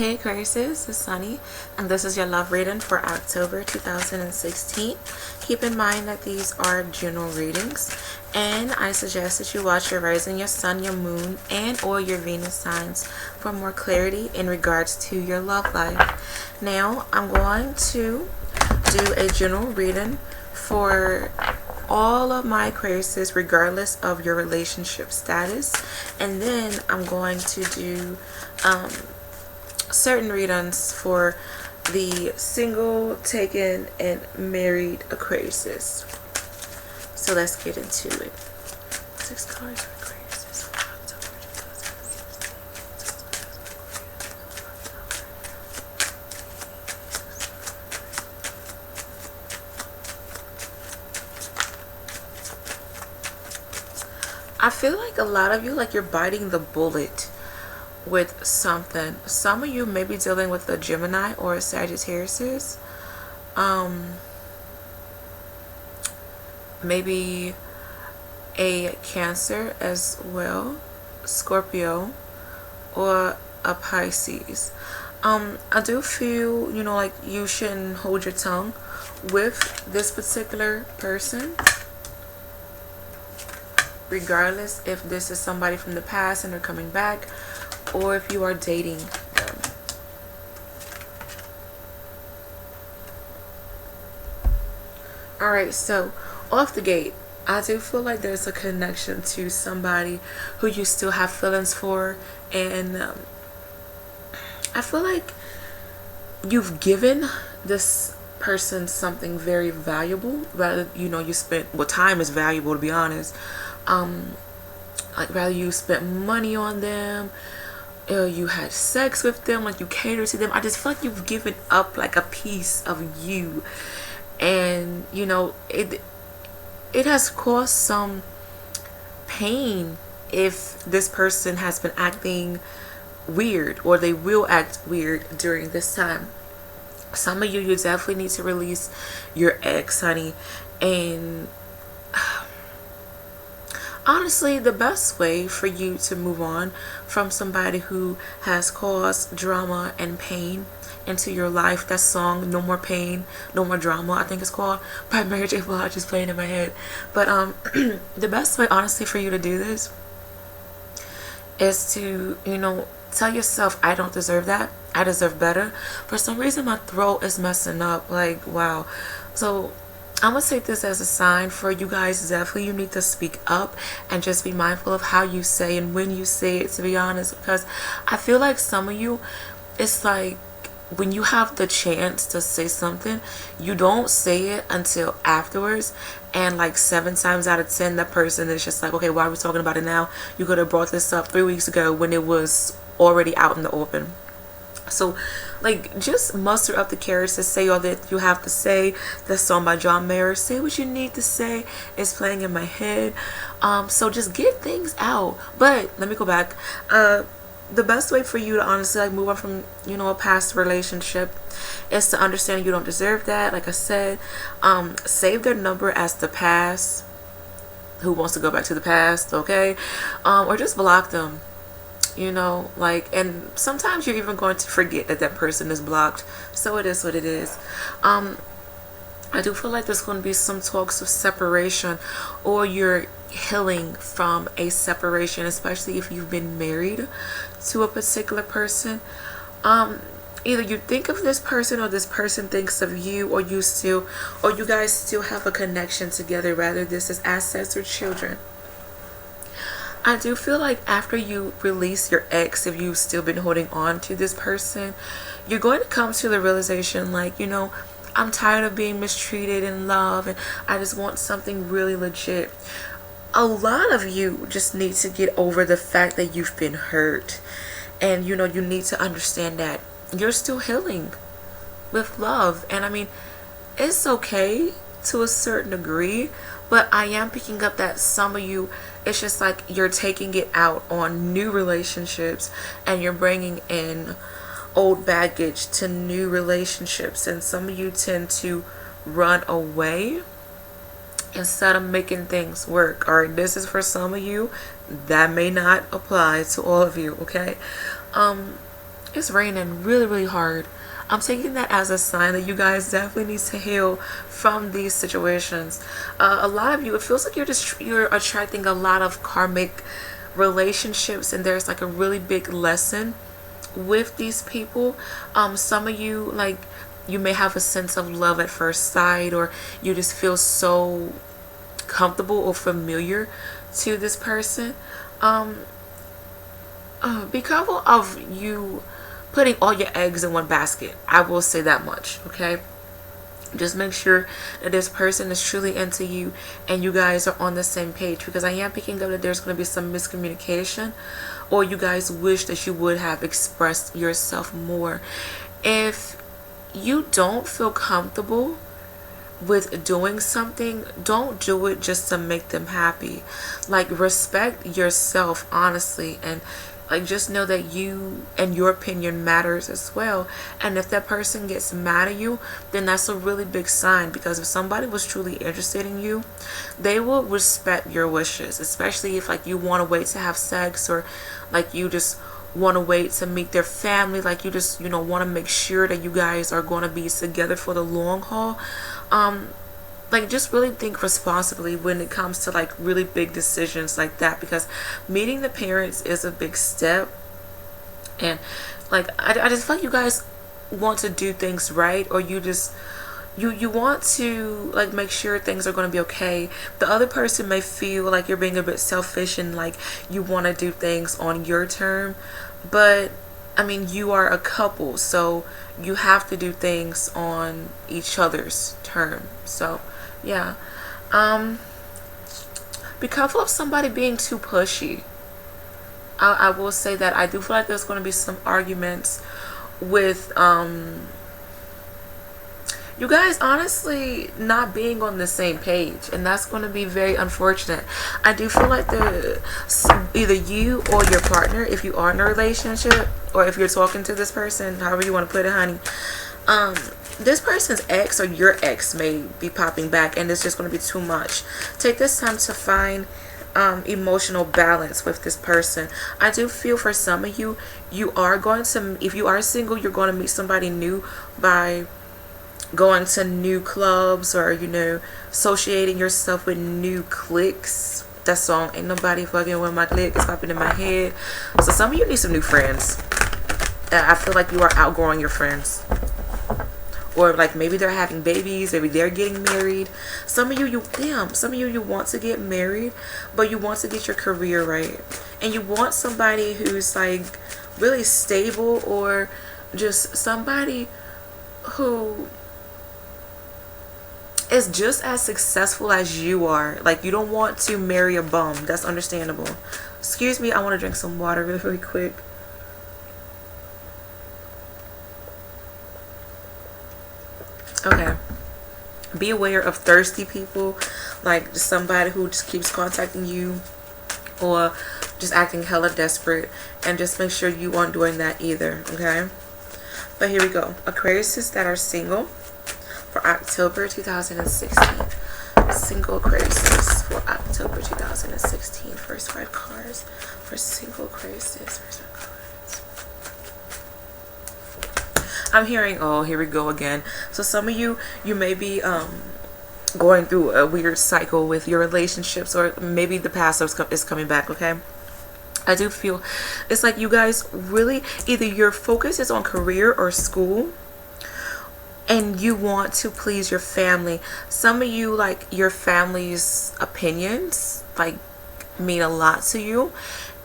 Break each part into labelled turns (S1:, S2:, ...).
S1: Hey Aquarius, this is Sunny, and this is your love reading for October 2016. Keep in mind that these are general readings, and I suggest that you watch your rising, your sun, your moon, and or your Venus signs for more clarity in regards to your love life. Now, I'm going to do a general reading for all of my Aquariuses regardless of your relationship status, and then I'm going to do certain readings for the single, taken, and married Aquariuses. So let's get into it. 6 cards for Aquariuses for October 2016. I feel like a lot of you, like you're biting the bullet with something. Some of you may be dealing with a Gemini or a Sagittarius. Maybe a Cancer as well, Scorpio, or a Pisces. I do feel, like you shouldn't hold your tongue with this particular person, regardless if this is somebody from the past and they're coming back, or if you are dating them. Alright, so off the gate, I do feel like there's a connection to somebody who you still have feelings for, and I feel like you've given this person something very valuable. Rather, you spent, well, time is valuable, to be honest. Like, rather you spent money on them, you had sex with them, like you catered to them. I just feel like you've given up like a piece of you, and it has caused some pain if this person has been acting weird, or they will act weird during this time. Some of you definitely need to release your ex, honey, and honestly, the best way for you to move on from somebody who has caused drama and pain into your life, that song No More Pain, No More Drama, I think it's called, by Mary J. Blige, is playing in my head. But the best way, honestly, for you to do this is to, tell yourself, I don't deserve that. I deserve better. For some reason, my throat is messing up. Like, wow. So I'm going to take this as a sign for you guys. Definitely you need to speak up and just be mindful of how you say and when you say it, to be honest, because I feel like some of you, it's like when you have the chance to say something, you don't say it until afterwards, and like 7 times out of 10 that person is just like, okay, why are we talking about it now? You could have brought this up 3 weeks ago when it was already out in the open. So, like, just muster up the courage to say all that you have to say. The song by John Mayer, Say What You Need to Say, is playing in my head. So just get things out. But let me go back. The best way for you to honestly like move on from a past relationship is to understand you don't deserve that. Like I said, save their number as the past. Who wants to go back to the past? Okay, or just block them. And sometimes you're even going to forget that that person is blocked, so it is what it is. I do feel like there's going to be some talks of separation, or you're healing from a separation, especially if you've been married to a particular person. Either you think of this person, or this person thinks of you, or you guys still have a connection together, rather this is assets or children. I do feel like after you release your ex, if you've still been holding on to this person, you're going to come to the realization, like, I'm tired of being mistreated in love, and I just want something really legit. A lot of you just need to get over the fact that you've been hurt, and you need to understand that you're still healing with love. And I mean, it's okay to a certain degree, but I am picking up that some of you, it's just like you're taking it out on new relationships, and you're bringing in old baggage to new relationships, and some of you tend to run away instead of making things work. All right, this is for some of you. That may not apply to all of you, okay? It's raining really, really hard. I'm taking that as a sign that you guys definitely need to heal from these situations. A lot of you, it feels like you're attracting a lot of karmic relationships, and there's like a really big lesson with these people. Some of you, like, you may have a sense of love at first sight, or you just feel so comfortable or familiar to this person. Be careful of you putting all your eggs in one basket. I will say that much, okay? Just make sure that this person is truly into you and you guys are on the same page, because I am picking up that there's going to be some miscommunication, or you guys wish that you would have expressed yourself more. If you don't feel comfortable with doing something, don't do it just to make them happy. Like, respect yourself, honestly, and like, just know that you and your opinion matters as well. And if that person gets mad at you, then that's a really big sign, because if somebody was truly interested in you, they will respect your wishes, especially if like you want to wait to have sex, or like you just want to wait to meet their family, like you just, you know, want to make sure that you guys are going to be together for the long haul. Like, just really think responsibly when it comes to like really big decisions like that, because meeting the parents is a big step. And like, I just feel like you guys want to do things right, or you just you want to like make sure things are going to be okay. The other person may feel like you're being a bit selfish and like you want to do things on your term, but I mean, you are a couple, so you have to do things on each other's term. So yeah, be careful of somebody being too pushy. I will say that I do feel like there's going to be some arguments with you guys honestly not being on the same page, and that's going to be very unfortunate. I do feel like either you or your partner, if you are in a relationship, or if you're talking to this person, however you want to put it, honey, this person's ex or your ex may be popping back, and it's just going to be too much. Take this time to find emotional balance with this person. I do feel for some of you, you are going to, if you are single, you're going to meet somebody new by going to new clubs, or you know, associating yourself with new cliques. That song, Ain't Nobody Fucking With My Clique, is popping in my head. So some of you need some new friends. I feel like you are outgrowing your friends, or like maybe they're having babies, maybe they're getting married. Some of you want to get married, but you want to get your career right, and you want somebody who's like really stable, or just somebody who is just as successful as you are. Like, you don't want to marry a bum. That's understandable. Excuse me, I want to drink some water really, really quick. Okay. Be aware of thirsty people, like somebody who just keeps contacting you, or just acting hella desperate, and just make sure you aren't doing that either, okay? But here we go. Aquariuses that are single for October 2016. Single Aquariuses for October 2016. First 5 cards for single Aquariuses. First 5 cards. I'm hearing, oh, here we go again. So some of you may be going through a weird cycle with your relationships, or maybe the past is coming back, okay? I do feel it's like you guys really, either your focus is on career or school, and you want to please your family. Some of you, like, your family's opinions like mean a lot to you,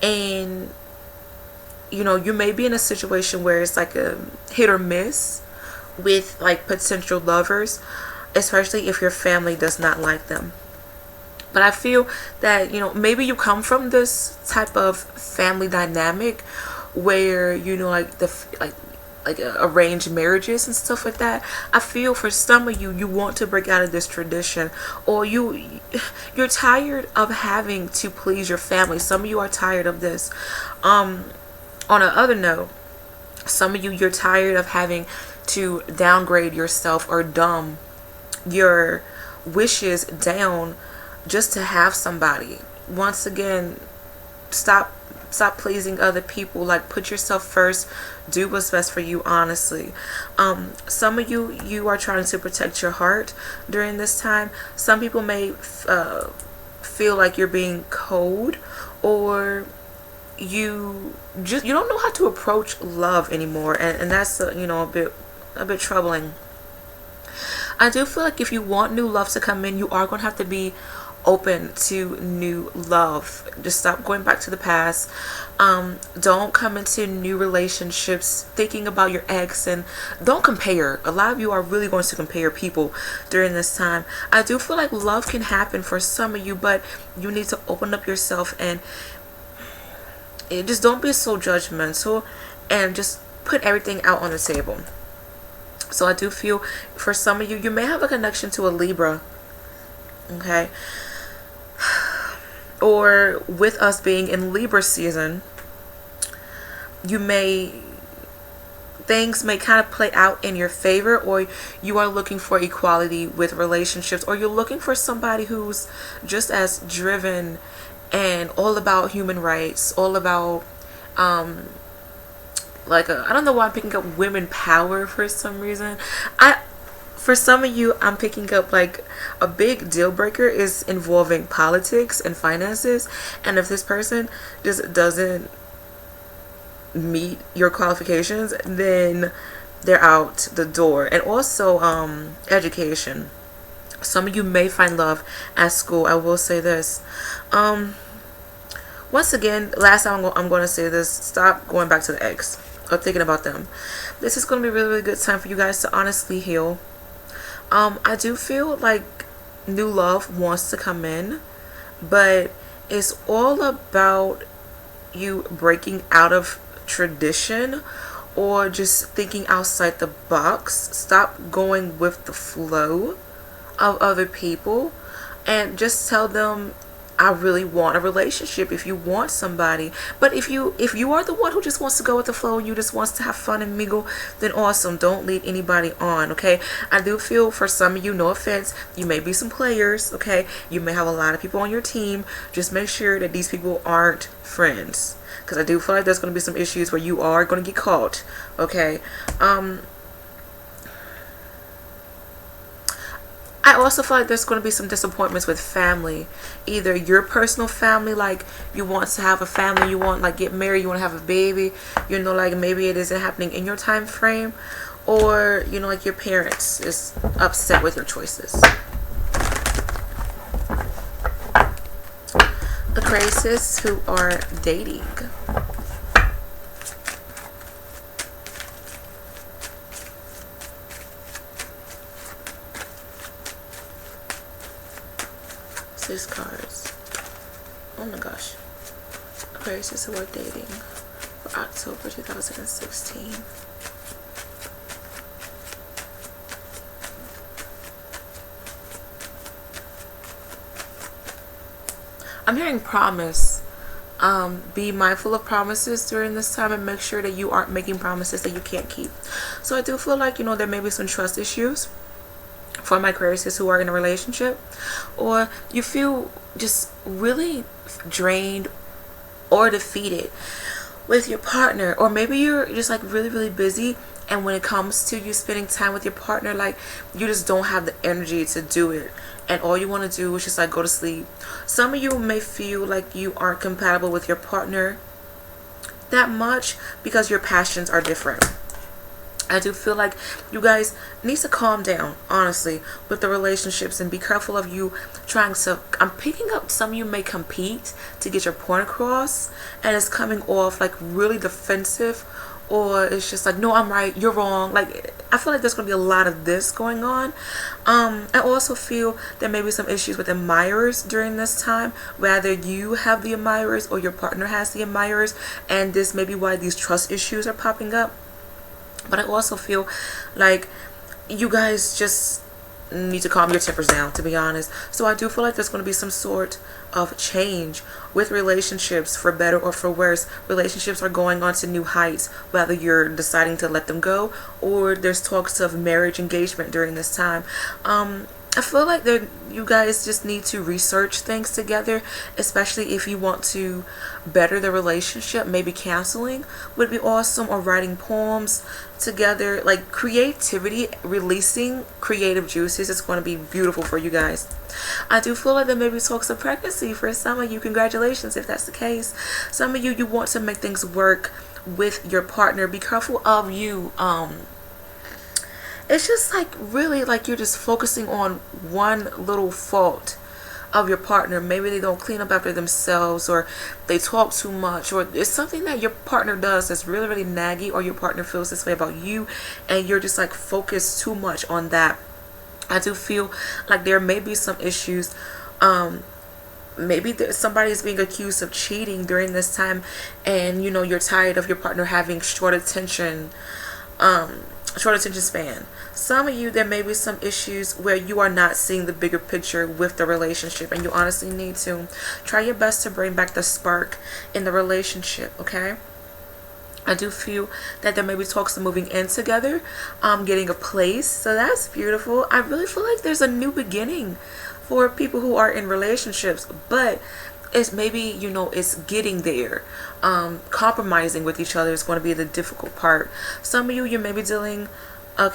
S1: and you know, you may be in a situation where it's like a hit or miss with like potential lovers, especially if your family does not like them. But I feel that, you know, maybe you come from this type of family dynamic where, you know, like arranged marriages and stuff like that. I feel for some of you, you want to break out of this tradition, or you're tired of having to please your family. Some of you are tired of this. On another note, some of you, you're tired of having to downgrade yourself or dumb your wishes down just to have somebody. Once again, stop stop pleasing other people. Like, put yourself first, do what's best for you, honestly. Some of you are trying to protect your heart during this time. Some people may feel like you're being cold, or you don't know how to approach love anymore, and that's a bit troubling. I do feel like if you want new love to come in, you are going to have to be open to new love. Just stop going back to the past. Don't come into new relationships thinking about your ex, and don't compare. A lot of you are really going to compare people during this time. I do feel like love can happen for some of you, but you need to open up yourself, and just don't be so judgmental, and just put everything out on the table. So I do feel for some of you, you may have a connection to a Libra, okay? Or with us being in Libra season, things may kind of play out in your favor, or you are looking for equality with relationships, or you're looking for somebody who's just as driven and all about human rights, all about I don't know why I'm picking up women power for some reason. For some of you, I'm picking up like a big deal breaker is involving politics and finances, and if this person just doesn't meet your qualifications, then they're out the door. And also education. Some of you may find love at school. I will say this. Once again, last time I'm going to say this, stop going back to the ex or thinking about them. This is going to be a really, really good time for you guys to honestly heal. I do feel like new love wants to come in, but it's all about you breaking out of tradition or just thinking outside the box. Stop going with the flow of other people, and just tell them, I really want a relationship if you want somebody. But if you are the one who just wants to go with the flow and you just wants to have fun and mingle, then awesome. Don't lead anybody on, okay? I do feel for some of you, no offense, you may be some players, okay? You may have a lot of people on your team. Just make sure that these people aren't friends, because I do feel like there's going to be some issues where you are going to get caught, okay? I also feel like there's going to be some disappointments with family. Either your personal family, like you want to have a family, you want like get married, you want to have a baby, like maybe it isn't happening in your time frame, or like your parents is upset with your choices. Aquarius who are dating. Six cards. Oh my gosh. Aquarius who are dating for October 2016. I'm hearing promise. Be mindful of promises during this time, and make sure that you aren't making promises that you can't keep. So I do feel like there may be some trust issues for my Aquarius who are in a relationship, or you feel just really drained or defeated with your partner, or maybe you're just like really, really busy, and when it comes to you spending time with your partner, like you just don't have the energy to do it, and all you want to do is just like go to sleep. Some of you may feel like you aren't compatible with your partner that much because your passions are different. I do feel like you guys need to calm down, honestly, with the relationships, and be careful of you trying to, I'm picking up some of you may compete to get your point across, and it's coming off like really defensive, or it's just like, no, I'm right, you're wrong. Like, I feel like there's going to be a lot of this going on. I also feel there may be some issues with admirers during this time, whether you have the admirers or your partner has the admirers, and this may be why these trust issues are popping up. But I also feel like you guys just need to calm your tempers down, to be honest. So I do feel like there's going to be some sort of change with relationships, for better or for worse. Relationships are going on to new heights, whether you're deciding to let them go or there's talks of marriage engagement during this time. I feel like you guys just need to research things together, especially if you want to better the relationship. Maybe counseling would be awesome, or writing poems together. Like creativity, releasing creative juices is going to be beautiful for you guys. I do feel like there may be talks of pregnancy for some of you. Congratulations if that's the case. Some of you want to make things work with your partner. Be careful of you it's just like really like you're just focusing on one little fault of your partner. Maybe they don't clean up after themselves, or they talk too much, or it's something that your partner does that's really, really naggy, or your partner feels this way about you, and you're just like focused too much on that. I do feel like there may be some issues. Maybe somebody is being accused of cheating during this time, and you're tired of your partner having short attention span. Some of you, there may be some issues where you are not seeing the bigger picture with the relationship, and you honestly need to try your best to bring back the spark in the relationship. Okay, I do feel that there may be talks of moving in together, getting a place, so that's beautiful. I really feel like there's a new beginning for people who are in relationships, but it's maybe it's getting there. Compromising with each other is going to be the difficult part. Some of you may be dealing a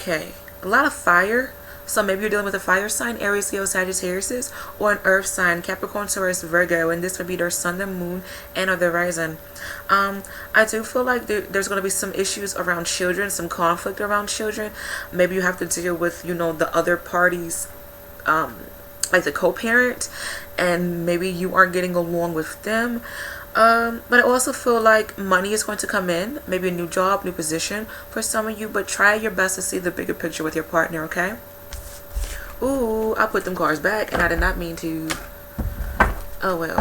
S1: lot of fire, so maybe you're dealing with a fire sign, Aries, Leo, Sagittarius, or an earth sign, Capricorn, Taurus, Virgo, and this would be their sun, the moon, and or their rising. I do feel like there's going to be some issues around children, some conflict around children. Maybe you have to deal with the other parties, like the co-parent, and maybe you aren't getting along with them. But I also feel like money is going to come in, maybe a new job, new position for some of you, but try your best to see the bigger picture with your partner. Okay. Ooh, I put them cards back and I did not mean to. Oh well.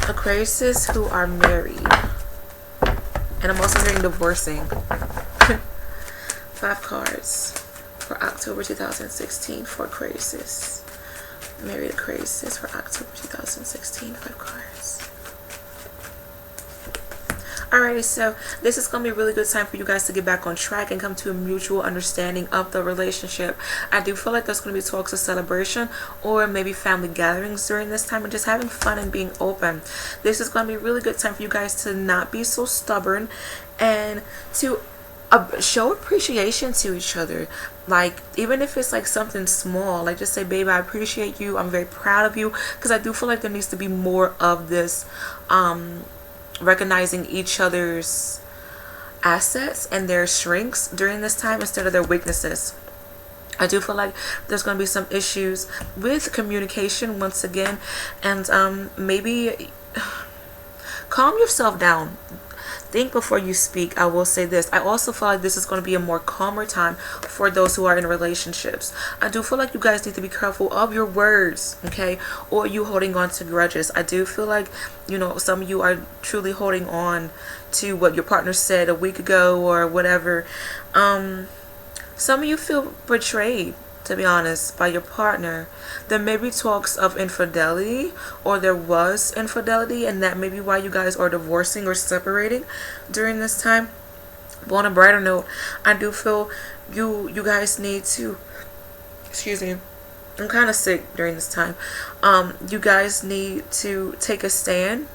S1: Aquarius who are married, and I'm also hearing divorcing. 5 cards for October 2016 for Aquarius. Married Aquarius for October 2016. 5 cards. Alrighty, so this is going to be a really good time for you guys to get back on track and come to a mutual understanding of the relationship. I do feel like there's going to be talks of celebration or maybe family gatherings during this time, and just having fun and being open. This is going to be a really good time for you guys to not be so stubborn and to show appreciation to each other. Like, even if it's like something small, like just say, babe, I appreciate you, I'm very proud of you, because I do feel like there needs to be more of this recognizing each other's assets and their strengths during this time instead of their weaknesses. I do feel like there's going to be some issues with communication once again, and maybe calm yourself down. Think before you speak. I will say this. I also feel like this is going to be a more calmer time for those who are in relationships. I do feel like you guys need to be careful of your words, okay? Or you holding on to grudges. I do feel like, some of you are truly holding on to what your partner said a week ago or whatever. Some of you feel betrayed, to be honest, by your partner. There may be talks of infidelity, or there was infidelity, and that may be why you guys are divorcing or separating during this time. But on a brighter note, I do feel you guys need to, excuse me, I'm kind of sick during this time. You guys need to take a stand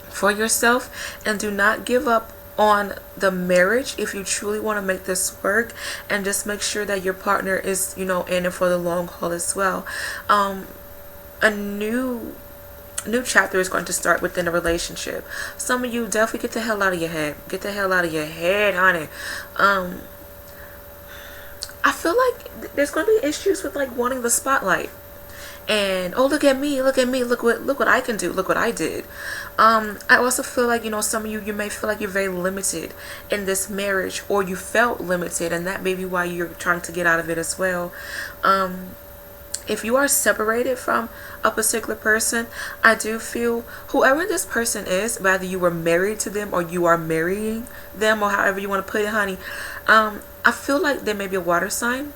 S1: for yourself and do not give up on the marriage if you truly want to make this work, and just make sure that your partner is in it for the long haul as well. A new chapter is going to start within a relationship. Some of you definitely get the hell out of your head. Get the hell out of your head, honey. I feel like there's going to be issues with like wanting the spotlight. And look at me, look what I can do, look what I did. I also feel like some of you may feel like you're very limited in this marriage, or you felt limited, and that may be why you're trying to get out of it as well. If you are separated from a particular person, I do feel whoever this person is, whether you were married to them or you are marrying them, or however you want to put it, honey, I feel like there may be a water sign,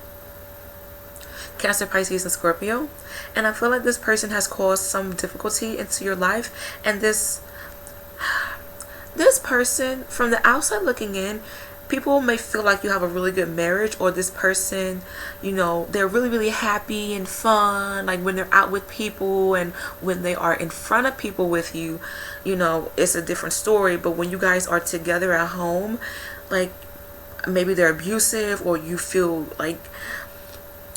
S1: Cancer, Pisces, and Scorpio, and I feel like this person has caused some difficulty into your life, and this person, from the outside looking in, people may feel like you have a really good marriage, or this person, you know, they're really, really happy and fun, like when they're out with people, and when they are in front of people with you, you know, it's a different story. But when you guys are together at home, like maybe they're abusive, or you feel like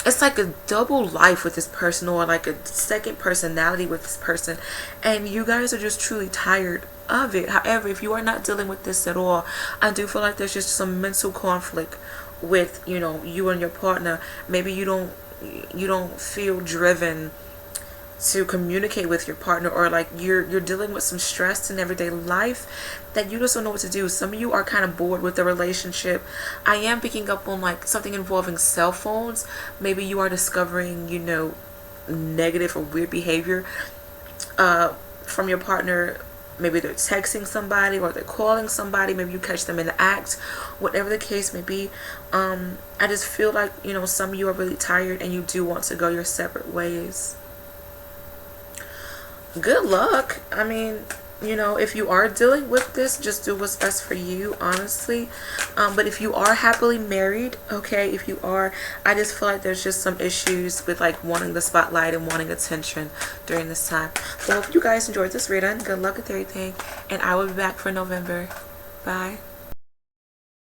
S1: it's like a double life with this person, or like a second personality with this person, and you guys are just truly tired of it. However, if you are not dealing with this at all, I do feel like there's just some mental conflict with, you know, you and your partner. Maybe you don't feel driven to communicate with your partner, or like you're dealing with some stress in everyday life that you just don't know what to do. Some of you are kind of bored with the relationship. I am picking up on like something involving cell phones. Maybe you are discovering, you know, negative or weird behavior from your partner. Maybe they're texting somebody, or they're calling somebody. Maybe you catch them in the act. Whatever the case may be, I just feel like, you know, some of you are really tired and you do want to go your separate ways. Good luck. I mean, you know, if you are dealing with this, just do what's best for you, honestly. But if you are happily married, okay, if you are, I just feel like there's just some issues with like wanting the spotlight and wanting attention during this time. Well, if you guys enjoyed this reading, good luck with everything, and I will be back for November. Bye.